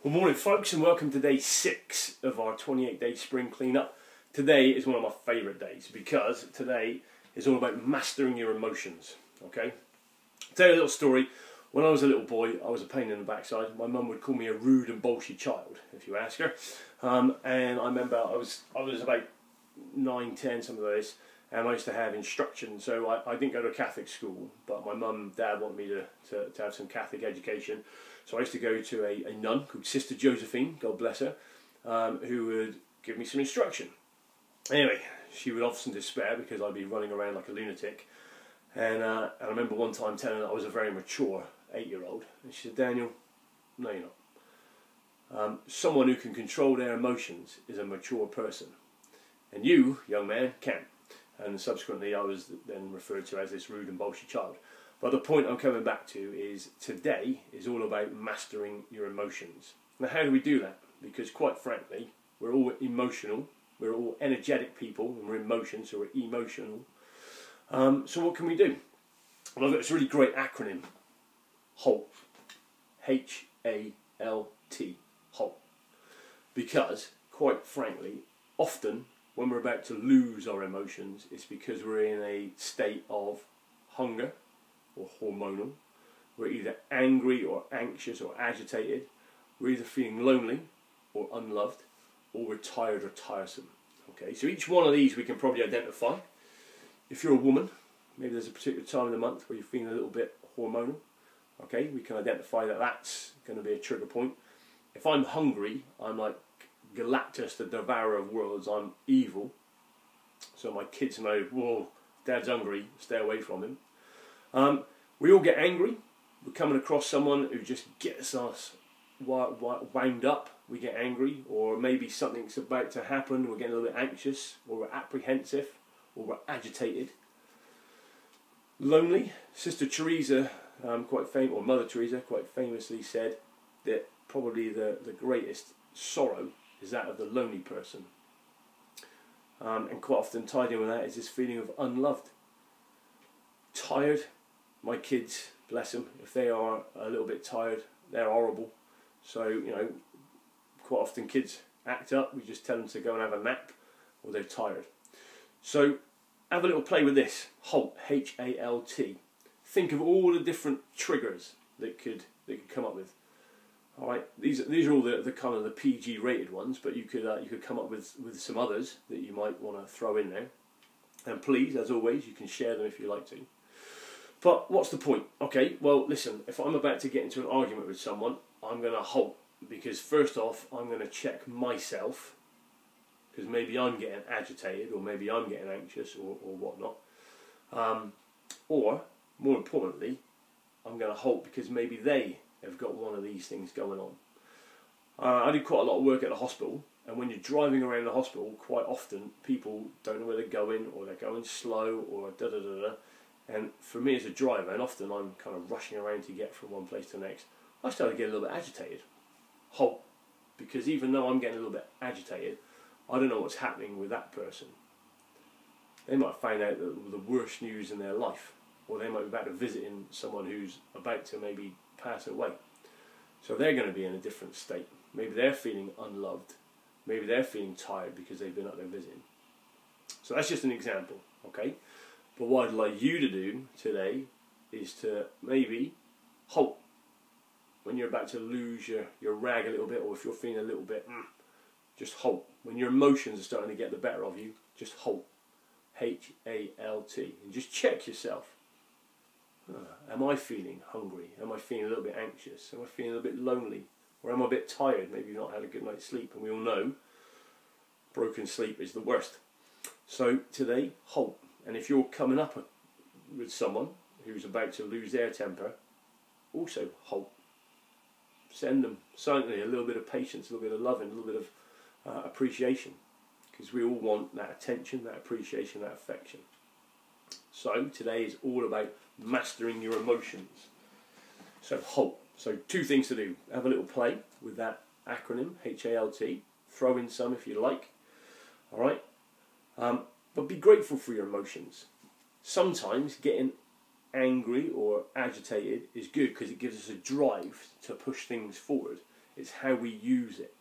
Well, morning folks, and welcome to day 6 of our 28-day spring cleanup. Today is one of my favourite days because today is all about mastering your emotions. Okay? I'll tell you a little story. When I was a little boy, I was a pain in the backside. My mum would call me a rude and bolshy child, if you ask her. And I remember I was about 9, 10, something like this, and I used to have instruction. So I didn't go to a Catholic school, but my mum and dad wanted me to have some Catholic education. So I used to go to a nun called Sister Josephine, God bless her, who would give me some instruction. Anyway, she would often despair because I'd be running around like a lunatic. And I remember one time telling her I was a very mature 8-year-old. And she said, "Daniel, no you're not. Someone who can control their emotions is a mature person. And you, young man, can't." And subsequently I was then referred to as this rude and bolshy child. But the point I'm coming back to is today is all about mastering your emotions. Now, how do we do that? Because quite frankly, we're all emotional, we're all energetic people, and we're emotions, so we're emotional. So what can we do? Well, I've got this really great acronym, HALT, H-A-L-T, HALT. Because, quite frankly, often when we're about to lose our emotions, it's because we're in a state of hunger, or hormonal. We're either angry or anxious or agitated. We're either feeling lonely or unloved, or we're tired or tiresome. Okay, so each one of these we can probably identify. If you're a woman, maybe there's a particular time of the month where you're feeling a little bit hormonal. Okay, we can identify that that's going to be a trigger point. If I'm hungry, I'm like Galactus, the devourer of worlds. I'm evil. So my kids know, whoa, Dad's hungry, stay away from him. We all get angry. We're coming across someone who just gets us wound up. We get angry, or maybe something's about to happen. We're getting a little bit anxious, or we're apprehensive, or we're agitated. Lonely. Sister Teresa, or Mother Teresa, quite famously said that probably the greatest sorrow is that of the lonely person. And quite often tied in with that is this feeling of unloved. Tired. My kids, bless them, if they are a little bit tired, they're horrible. So, you know, quite often kids act up. We just tell them to go and have a nap, or they're tired. So have a little play with this. HALT, H-A-L-T. Think of all the different triggers that could come up with. All right, these are all the kind of the PG rated ones, but you could come up with some others that you might want to throw in there. And please, as always, you can share them if you like to. But what's the point? Okay, well listen, if I'm about to get into an argument with someone, I'm going to halt, because first off I'm going to check myself, because maybe I'm getting agitated, or maybe I'm getting anxious, or whatnot. Or, more importantly, I'm going to halt because maybe they have got one of these things going on. I do quite a lot of work at the hospital, and when you're driving around the hospital, quite often people don't know where they're going, or they're going slow, or da-da-da-da. And for me as a driver, and often I'm kind of rushing around to get from one place to the next, I start to get a little bit agitated. Halt. Because even though I'm getting a little bit agitated, I don't know what's happening with that person. They might find out the worst news in their life, or they might be about to visiting someone who's about to maybe pass away. So they're going to be in a different state. Maybe they're feeling unloved. Maybe they're feeling tired because they've been up there visiting. So that's just an example, okay? But what I'd like you to do today is to maybe halt. When you're about to lose your rag a little bit, or if you're feeling a little bit, just halt. When your emotions are starting to get the better of you, just halt. H-A-L-T. And just check yourself. Am I feeling hungry? Am I feeling a little bit anxious? Am I feeling a little bit lonely? Or am I a bit tired? Maybe you've not had a good night's sleep. And we all know broken sleep is the worst. So today, halt. And if you're coming up with someone who's about to lose their temper, also halt. Send them silently a little bit of patience, a little bit of love, and a little bit of appreciation. Because we all want that attention, that appreciation, that affection. So today is all about mastering your emotions. So HALT. So 2 things to do. Have a little play with that acronym, H-A-L-T. Throw in some if you like. All right. But be grateful for your emotions. Sometimes getting angry or agitated is good because it gives us a drive to push things forward. it's how we use it.